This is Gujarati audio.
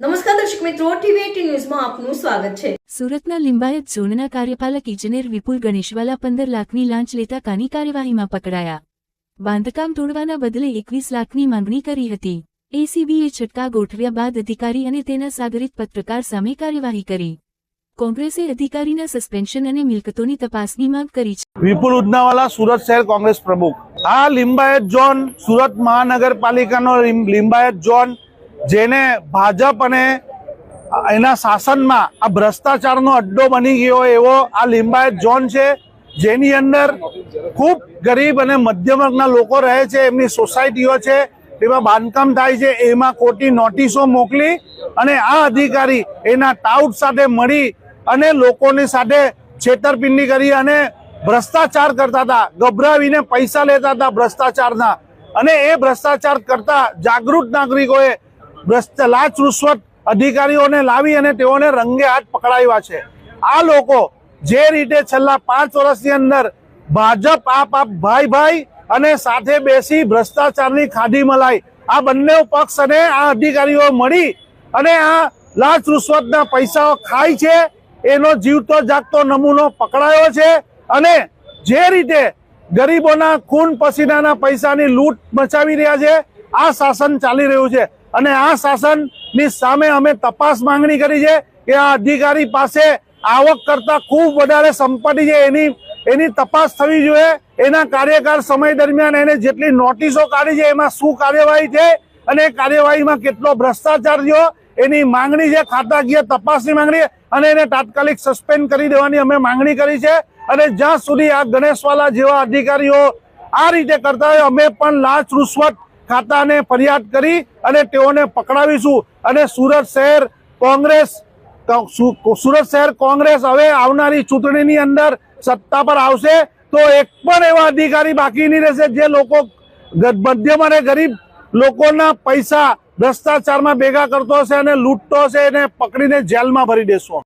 નમસ્કાર દર્શક મિત્રો, ટીવી18 ન્યૂઝમાં આપનું સ્વાગત છે। સુરતના લિંબાયત ઝોનના કાર્યપાલક ઇજનેર વિપુલ ગણેશવાલા 15 લાખની લાંચ લેતા કાની કાર્યવાહીમાં પકડાયા। બાંધકામ તોડવાના બદલે 21 લાખની માંગણી કરી હતી। એસીબીએ છટકા ગોઠવ્યા બાદ અધિકારી અને તેના સાગરિત પત્રકાર સામે કાર્યવાહી કરી। કોંગ્રેસે અધિકારીના સસ્પેન્શન અને મિલકતોની તપાસની માંગ કરી છે। વિપુલ ઉદનાવાલા, સુરત શહેર કોંગ્રેસ પ્રમુખ। આ લિંબાયત ઝોન સુરત મહાનગરપાલિકાનો લિંબાયત ઝોન જેને ભાજપ અને એના શાસનમાં આ ભ્રષ્ટાચારનો અડ્ડો બની ગયો એવો આ લિંબાયત ઝોન છે, જેની અંદર ખૂબ ગરીબ અને મધ્યમ વર્ગના લોકો રહે છે। એમની સોસાયટીઓ છે, એમાં બાંધકામ થાય છે, એમાં ખોટી નોટિસો મોકલી અને આ અધિકારી એના ટાઉટ સાથે મળી અને લોકોની સાથે છેતરપિંડી કરી અને ભ્રષ્ટાચાર કરતા હતા, ગભરાવીને પૈસા લેતા હતા ભ્રષ્ટાચારના। અને એ ભ્રષ્ટાચાર કરતા જાગૃત નાગરિકોએ લાંચ રૂશ્વત અધિકારીઓને લાવી અને તેઓને રંગે હાથ પકડાવ્યા છે। આ લોકો જે રીતે છેલ્લા 5 વર્ષની અંદર ભાજપ આપ ભાઈ ભાઈ અને સાથે બેસી ભ્રષ્ટાચારની ખાધી મલાઈ આ બંને પક્ષ અને આ અધિકારીઓ મળી અને આ લાંચ રૂશ્વતના પૈસાઓ ખાય છે, એનો જીવતો જાગતો નમૂનો પકડાયો છે। અને જે રીતે ગરીબોના ખૂન પસીનાના પૈસાની લૂંટ મચાવી રહ્યા છે, આ શાસન ચાલી રહ્યું છે। અને આ શાસનની સામે અમે તપાસ માંગણી કરી છે કે આ અધિકારી પાસે આવક કરતા ખૂબ વધારે સંપત્તિ છે, એની તપાસ થવી જોઈએ। એના કાર્યકાળ સમય દરમિયાન એને જેટલી નોટિસો કાઢી છે એમાં શું કાર્યવાહી છે અને કાર્યવાહીમાં કેટલો ભ્રષ્ટાચાર થયો એની માંગણી છે, ખાતાકીય તપાસની માંગણી, અને એને તાત્કાલિક સસ્પેન્ડ કરી દેવાની અમે માંગણી કરી છે। અને જ્યાં સુધી આ ગણેશવાલા જેવા અધિકારીઓ આ રીતે કરતા હોય, અમે પણ લાંચ રૂશ્વત ખાતાને ફરિયાદ કરી અને તેઓને પકડાવીશું। અને સુરત શહેર કોંગ્રેસ હવે આવનારી ચૂંટણીની અંદર સત્તા પર આવશે તો એક પણ એવા અધિકારી બાકી નહીં રહેશે જે લોકો મધ્યમ અને ગરીબ લોકોના પૈસા ભ્રષ્ટાચારમાં ભેગા કરતો હશે અને લૂંટતો હશે, એને પકડીને જેલમાં ભરી દેશો।